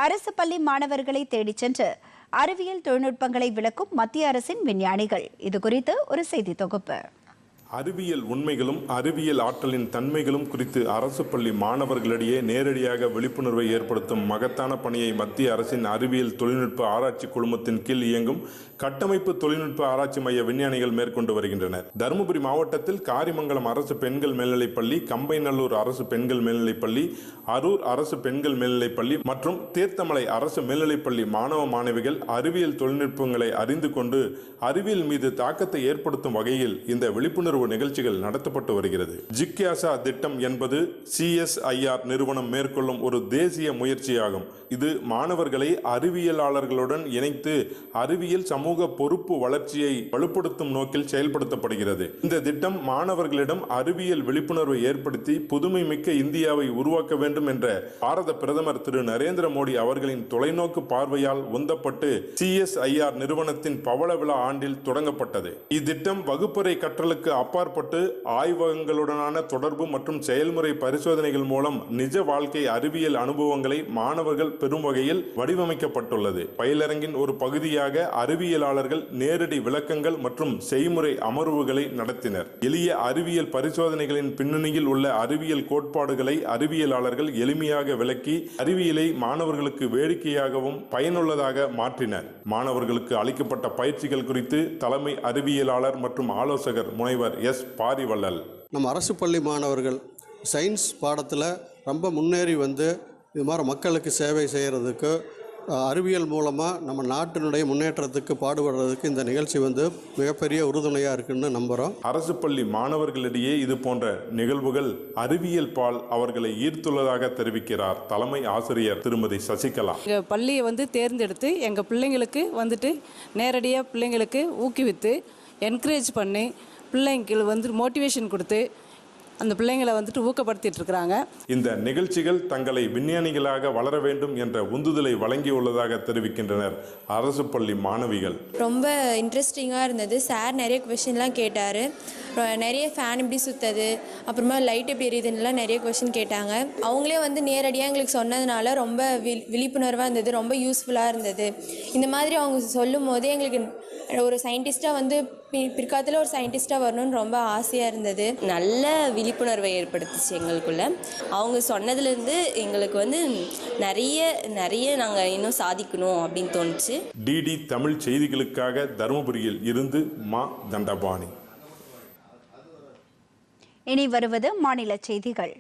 அரசு பள்ளி மாணவர்களை தேடிச் சென்று அறிவியல் தொழில்நுட்பங்களை விளக்கும் மத்திய அரசின் விஞ்ஞானிகள். இதுகுறித்து ஒரு செய்தி தொகுப்பு. அறிவியல் உண்மைகளும் அறிவியல் ஆற்றலின் தன்மைகளும் குறித்து அரசு பள்ளி மாணவர்களிடையே நேரடியாக விழிப்புணர்வை ஏற்படுத்தும் மகத்தான பணியை மத்திய அரசின் அறிவியல் தொழில்நுட்ப ஆராய்ச்சி குழுமத்தின் கீழ் இயங்கும் கட்டமைப்பு தொழில்நுட்ப ஆராய்ச்சி மைய விஞ்ஞானிகள் மேற்கொண்டு வருகின்றனர். தருமபுரி மாவட்டத்தில் காரிமங்கலம் அரசு பெண்கள் மேல்நிலைப்பள்ளி, கம்பைநல்லூர் அரசு பெண்கள் மேல்நிலைப்பள்ளி, அரூர் அரசு பெண்கள் மேல்நிலைப்பள்ளி மற்றும் தீர்த்தமலை அரசு மேல்நிலைப்பள்ளி மாணவ மாணவிகள் அறிவியல் தொழில்நுட்பங்களை அறிந்து கொண்டு அறிவியல் மீது தாக்கத்தை ஏற்படுத்தும் வகையில் இந்த விழிப்புணர்வு நிகழ்ச்சிகள் நடத்தப்பட்டு வருகிறது. ஜிக்யாசா திட்டம் என்பது CSIR நிறுவனம் மேற்கொள்ளும் ஒரு தேசிய முயற்சியாகும். இது மாணவர்களை அறிவியலாளர்களுடன் இணைத்து அறிவியல் சமூக பொறுப்பு வளர்ச்சியை வலுப்படுத்தும் நோக்கில் செயல்படுத்தப்படுகிறது. இந்த திட்டம் மாணவர்களிடம் அறிவியல் விழிப்புணர்வை ஏற்படுத்தி புதுமை மிக்க இந்தியாவை உருவாக்க வேண்டும் என்ற பாரத பிரதமர் திரு நரேந்திர மோடி அவர்களின் தொலைநோக்கு பார்வையால் உந்தப்பட்டு CSIR நிறுவனத்தின் பவள விழா ஆண்டில் தொடங்கப்பட்டது. இத்திட்டம் வகுப்பறை கற்றலுக்கு அப்பாற்பட்டு ஆய்வகங்களுடனான தொடர்பு மற்றும் செயல்முறை பரிசோதனைகள் மூலம் நிஜ வாழ்க்கை அறிவியல் அனுபவங்களை மாணவர்கள் பெறும் வகையில் வடிவமைக்கப்பட்டுள்ளது. பயிலரங்கின் ஒரு பகுதியாக அறிவியலாளர்கள் நேரடி விளக்கங்கள் மற்றும் செய்முறை அமர்வுகளை நடத்தினர். எளிய அறிவியல் பரிசோதனைகளின் பின்னணியில் உள்ள அறிவியல் கோட்பாடுகளை அறிவியலாளர்கள் எளிமையாக விளக்கி அறிவியலை மாணவர்களுக்கு வேடிக்கையாகவும் பயனுள்ளதாக மாற்றினர். மாணவர்களுக்கு அளிக்கப்பட்ட பயிற்சிகள் குறித்து தலைமை அறிவியலாளர் மற்றும் ஆலோசகர் முனைவர் பாரிவள்ளல். நம்ம அரசு பள்ளி மாணவர்கள் சயின்ஸ் பாடத்தில் ரொம்ப முன்னேறி வந்து இது மாதிரி மக்களுக்கு சேவை செய்கிறதுக்கு அறிவியல் மூலமாக நம்ம நாட்டினுடைய முன்னேற்றத்துக்கு பாடுபடுறதுக்கு இந்த நிகழ்ச்சி வந்து மிகப்பெரிய உறுதுணையாக இருக்குன்னு நம்புகிறோம். அரசு பள்ளி மாணவர்களிடையே இது போன்ற நிகழ்வுகள் அறிவியல் பால் அவர்களை ஈர்த்துள்ளதாக தெரிவிக்கிறார் தலைமை ஆசிரியர் திருமதி சசிகலா. எங்கள் பள்ளியை வந்து தேர்ந்தெடுத்து எங்கள் பிள்ளைங்களுக்கு வந்துட்டு நேரடியாக பிள்ளைங்களுக்கு ஊக்குவித்து என்கரேஜ் பண்ணி பிள்ளைங்களுக்கு வந்து மோட்டிவேஷன் கொடுத்து அந்த பிள்ளைங்களை வந்துட்டு ஊக்கப்படுத்திட்டு இருக்கிறாங்க. இந்த நிகழ்ச்சிகள் தங்களை விஞ்ஞானிகளாக வளர வேண்டும் என்ற உந்துதலை வழங்கியுள்ளதாக தெரிவிக்கின்றனர் அரசு பள்ளி மாணவிகள். ரொம்ப இன்ட்ரெஸ்டிங்காக இருந்தது. சார் நிறைய கொஷின்லாம் கேட்டார். நிறைய ஃபேன் எப்படி சுற்றுது, அப்புறமா லைட் எப்படி எரியுதுன்னெலாம் நிறைய கொஷின் கேட்டாங்க. அவங்களே வந்து நேரடியாக எங்களுக்கு சொன்னதுனால ரொம்ப விழிப்புணர்வாக இருந்தது, ரொம்ப யூஸ்ஃபுல்லாக இருந்தது. இந்த மாதிரி அவங்க சொல்லும் போது எங்களுக்கு ஒரு சயின்டிஸ்ட்டாக வந்து பிற்காலத்தில் ஒரு சயின்டிஸ்ட்டாக வரணும்னு ரொம்ப ஆசையாக இருந்தது. நல்ல விழிப்புணர்வை ஏற்படுத்துச்சு எங்களுக்குள்ள. அவங்க சொன்னதுலேருந்து எங்களுக்கு வந்து நிறைய நாங்கள் இன்னும் சாதிக்கணும் அப்படின்னு தோணுச்சு. DD தமிழ் செய்திகளுக்காக தருமபுரியில் இருந்து மா தண்டபாணி. இனி வருவது மாநில செய்திகள்.